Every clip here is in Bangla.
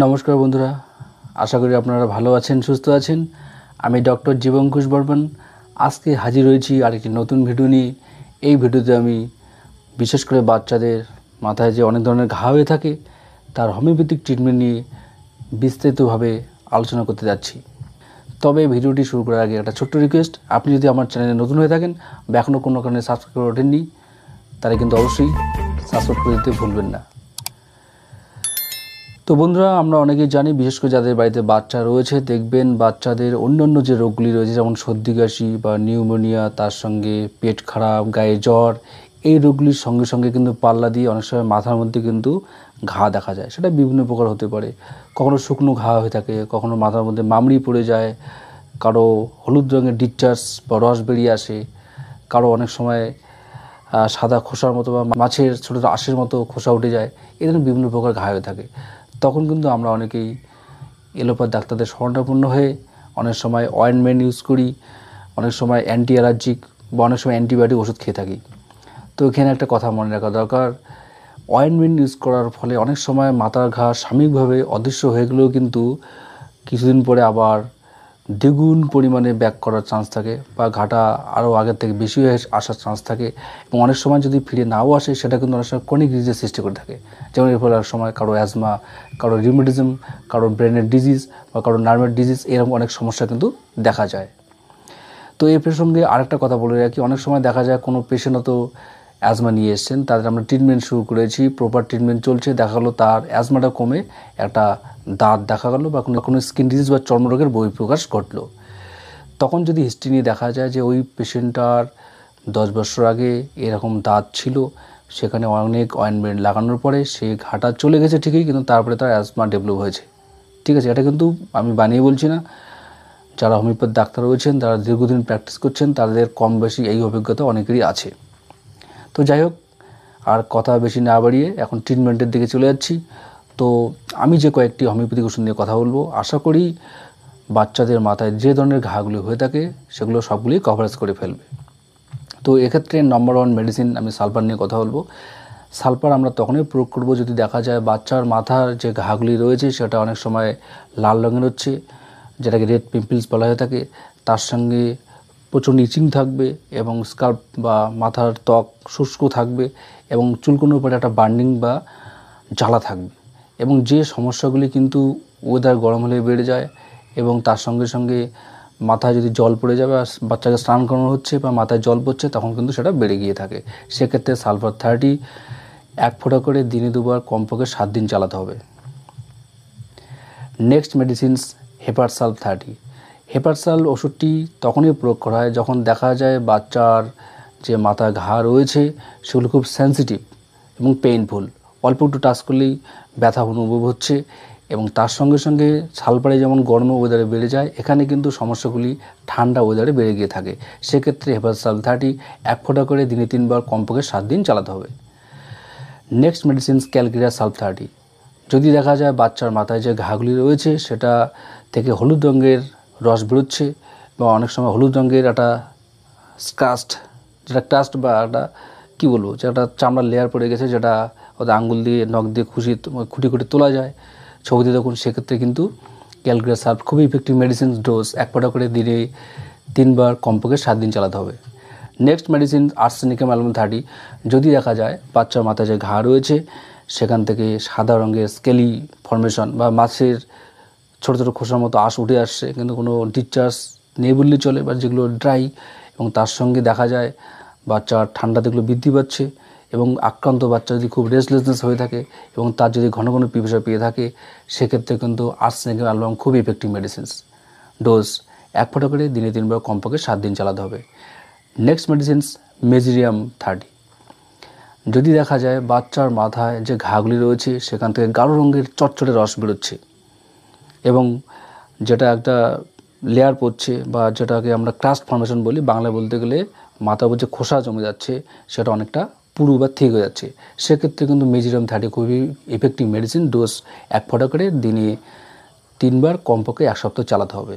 নমস্কার বন্ধুরা, আশা করি আপনারা ভালো আছেন, সুস্থ আছেন। আমি ডক্টর জীবঙ্কুশ বর্মন আজকে হাজির হয়েছি আরেকটি নতুন ভিডিও নিয়ে। এই ভিডিওতে আমি বিশেষ করে বাচ্চাদের মাথায় যে অনেক ধরনের ঘা হয়ে থাকে তার হোমিওপ্যাথিক ট্রিটমেন্ট নিয়ে বিস্তারিতভাবে আলোচনা করতে যাচ্ছি। তবে ভিডিওটি শুরু করার আগে একটা ছোট্ট রিকোয়েস্ট, আপনি যদি আমার চ্যানেলে নতুন হয়ে থাকেন বা এখনও কোনো কারণে সাবস্ক্রাইব করে ওঠেননি তাহলে কিন্তু অবশ্যই সাবস্ক্রাইব করে দিতে ভুলবেন না। তো বন্ধুরা, আমরা অনেকেই জানি, বিশেষ করে যাদের বাড়িতে বাচ্চা রয়েছে দেখবেন বাচ্চাদের অন্যান্য যে রোগগুলি রয়েছে যেমন সর্দি কাশি বা নিউমোনিয়া, তার সঙ্গে পেট খারাপ, গায়ে জ্বর, এই রোগগুলির সঙ্গে সঙ্গে কিন্তু পাল্লা দিয়ে অনেক সময় মাথার মধ্যে কিন্তু ঘা দেখা যায়। সেটা বিভিন্ন প্রকার হতে পারে, কখনো শুকনো ঘা হয়ে থাকে, কখনো মাথার মধ্যে মামড়ি পড়ে যায়, কারো হলুদ রঙের ডিসচার্জ বা রস বেরিয়ে আসে, কারো অনেক সময় সাদা খোসার মতো বা মাছের ছোটো ছোটো আঁশের মতো খোসা উঠে যায়। এই ধরনের বিভিন্ন প্রকার ঘা হয়ে থাকে। তখন কিন্তু আমরা অনেকেই এলোপ্যাথ ডাক্তারদের শরণাপন্ন হয়ে অনেক সময় অয়েন্টমেন্ট ইউজ করি, অনেক সময় অ্যান্টি অ্যালার্জিক বা অনেক সময় অ্যান্টিবায়োটিক ওষুধ খেয়ে থাকি। তো এখানে একটা কথা মনে রাখা দরকার, অয়েন্টমেন্ট ইউজ করার ফলে অনেক সময় মাথার ঘা সাময়িকভাবে অদৃশ্য হয়ে গেলেও কিন্তু কিছুদিন পরে আবার দ্বিগুণ পরিমাণে ব্যাক করার চান্স থাকে বা ঘাটা আরও আগের থেকে বেশি হয়ে আসার চান্স থাকে। এবং অনেক সময় যদি ফিরে নাও আসে সেটা কিন্তু অনেক সময় ক্রনিক ডিজিজের সৃষ্টি করে থাকে। যেমন এর ফলে অনেক সময় কারো অ্যাজমা, কারো রিউমেটিজম, কারো ব্রেনের ডিজিজ বা কারো নার্ভের ডিজিজ, এরকম অনেক সমস্যা কিন্তু দেখা যায়। তো এই প্রসঙ্গে আরেকটা কথা বলে রাখি, অনেক সময় দেখা যায় কোনো পেশেন্ট তো অ্যাজমা নিয়ে এসছেন, তাদের আমরা ট্রিটমেন্ট শুরু করেছি, প্রপার ট্রিটমেন্ট চলছে, দেখা গেলো তার অ্যাজমাটা কমে একটা দাঁত দেখা গেলো বা কোনো স্কিন ডিজিজ বা চর্মরোগের বহিঃপ্রকাশ ঘটলো। তখন যদি হিস্ট্রি নিয়ে দেখা যায় যে ওই পেশেন্টটার 10 বছর আগে এরকম দাঁত ছিল, সেখানে অনেক অয়েন্টমেন্ট লাগানোর পরে সেই ঘাটা চলে গেছে ঠিকই, কিন্তু তারপরে তার অ্যাজমা ডেভেলপ হয়েছে। ঠিক আছে, এটা কিন্তু আমি বানিয়ে বলছি না। যারা হোমিওপ্যাথ ডাক্তার রয়েছেন, তারা দীর্ঘদিন প্র্যাকটিস করছেন, তাদের কম বেশি এই অভিজ্ঞতা অনেকেরই আছে। তো যাই হোক, আর কথা বেশি না বাড়িয়ে এখন ট্রিটমেন্টের দিকে চলে যাচ্ছি। তো আমি যে কয়েকটি হোমিওপ্যাথিক ওষুধ নিয়ে কথা বলবো, আশা করি বাচ্চাদের মাথায় যে ধরনের ঘাগুলি হয়ে থাকে সেগুলো সবগুলি কভারেজ করে ফেলবে। তো এক্ষেত্রে নম্বর 1 মেডিসিন আমি সালফার নিয়ে কথা বলবো। সালফার আমরা তখনই প্রয়োগ করব যদি দেখা যায় বাচ্চার মাথার যে ঘাগুলি রয়েছে সেটা অনেক সময় লাল রঙের হচ্ছে, যেটাকে রেড পিম্পলস বলা হয়ে থাকে, তার সঙ্গে প্রচণ্ড ইচিং থাকবে এবং স্কাল্প বা মাথার ত্বক শুষ্ক থাকবে এবং চুলকুনোর উপরে একটা বার্নিং বা জ্বালা থাকবে। এবং যে সমস্যাগুলি কিন্তু ওয়েদার গরম হলে বেড়ে যায় এবং তার সঙ্গে সঙ্গে মাথায় যদি জল পড়ে যাবে আর বাচ্চাকে স্নান করানো হচ্ছে বা মাথায় জল পড়ছে, তখন কিন্তু সেটা বেড়ে গিয়ে থাকে। সেক্ষেত্রে সালফার 30 1 ফোঁটা করে দিনে 2 বার কমপক্ষে 7 দিন চালাতে হবে। Next medicines হেপারসাল 30। হেপারসাল ওষুধটি তখনই প্রয়োগ করা হয় যখন দেখা যায় বাচ্চার যে মাথায় ঘা রয়েছে সেগুলো খুব সেন্সিটিভ এবং পেইনফুল, অল্প একটু টাচ করলেই ব্যথা অনুভব হচ্ছে। এবং তার সঙ্গে সঙ্গে সালফারে যেমন গরম ওয়েদারে বেড়ে যায়, এখানে কিন্তু সমস্যাগুলি ঠান্ডা ওয়েদারে বেড়ে গিয়ে থাকে। সেক্ষেত্রে হেপারসাল 30 1 ফোঁটা করে দিনে 3 বার কমপক্ষে 7 দিন চালাতে হবে। Next medicines ক্যালকিরিয়া sulph 30। যদি দেখা যায় বাচ্চার মাথায় যে ঘাগুলি রয়েছে সেটা থেকে হলুদ রঙের রস বেরোচ্ছে বা অনেক সময় হলুদ রঙের একটা স্কাস্ট, যেটা ক্রাস্ট বা একটা কী বলবো, যে একটা চামড়ার লেয়ার পড়ে গেছে, যেটা ওদের আঙ্গুল দিয়ে নখ দিয়ে খুঁটি খুঁটি তোলা যায় ছবিতে, তখন সেক্ষেত্রে কিন্তু ক্যালকিরিয়া সালফ খুবই ইফেক্টিভ মেডিসিন। ডোজ 1 ফোঁটা করে দিনে 3 বার কমপক্ষে 7 দিন চালাতে হবে। Next medicine arsenicum album 30। যদি দেখা যায় বাচ্চার মাথায় যে ঘা রয়েছে সেখান থেকে সাদা রঙের স্কেলি ফর্মেশন বা মাছের ছোটো ছোটো খোসার মতো আঁশ উঠে আসছে কিন্তু কোনো ডিসচার্জ নেই বললেই চলে, বা যেগুলো ড্রাই, এবং তার সঙ্গে দেখা যায় বাচ্চার ঠান্ডাতে এগুলো বৃদ্ধি পাচ্ছে এবং আক্রান্ত বাচ্চা যদি খুব রেস্টলেসনেস হয়ে থাকে এবং তার যদি ঘন ঘন পিপাসা পেয়ে থাকে, সেক্ষেত্রে কিন্তু আর্সেনিকাম অ্যালবাম খুব ইফেক্টিভ মেডিসিনস। ডোজ 1 ফোঁটা করে দিনে 3 বার কমপক্ষে 7 দিন চালাতে হবে। নেক্সট মেডিসিনস মেজিরিয়াম 30। যদি দেখা যায় বাচ্চার মাথায় যে ঘাগুলি রয়েছে সেখান থেকে গাঢ় রঙের চটচটে রস বেরোচ্ছে এবং যেটা একটা লেয়ার পড়ছে বা যেটাকে আমরা ক্রাস্ট ফর্মেশন বলি, বাংলায় বলতে গেলে মাথার উপর যে খোসা জমে যাচ্ছে সেটা অনেকটা পুরু বা ঠিক হয়ে যাচ্ছে, সেক্ষেত্রে কিন্তু মেজিরিয়াম 30 খুবই ইফেক্টিভ মেডিসিন। ডোজ 1 ফোঁটা করে দিনে 3 বার কমপক্ষে 1 সপ্তাহ চালাতে হবে।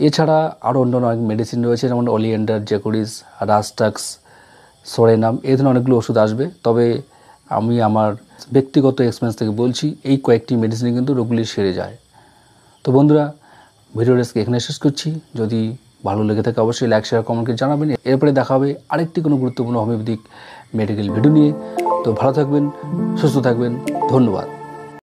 এছাড়া আরও অন্যান্য অনেক মেডিসিন রয়েছে, যেমন অলিয়েন্ডার, জেকোরিস, রাস্টাক্স, সোরেনাম, এই ধরনের অনেকগুলো ওষুধ আসবে। তবে আমি আমার ব্যক্তিগত এক্সপিরিয়েন্স থেকে বলছি, এই কয়েকটি মেডিসিনে কিন্তু রোগগুলি সেরে যায়। তো বন্ধুরা, ভিডিওটা এখানে শেষ করছি। যদি ভালো লেগে থাকে অবশ্যই লাইক, শেয়ার, কমেন্ট করে জানাবেন। এরপরে দেখা হবে আরেকটি কোনো গুরুত্বপূর্ণ হোমিওপ্যাথিক মেডিকেল ভিডিও নিয়ে। তো ভালো থাকবেন, সুস্থ থাকবেন, ধন্যবাদ।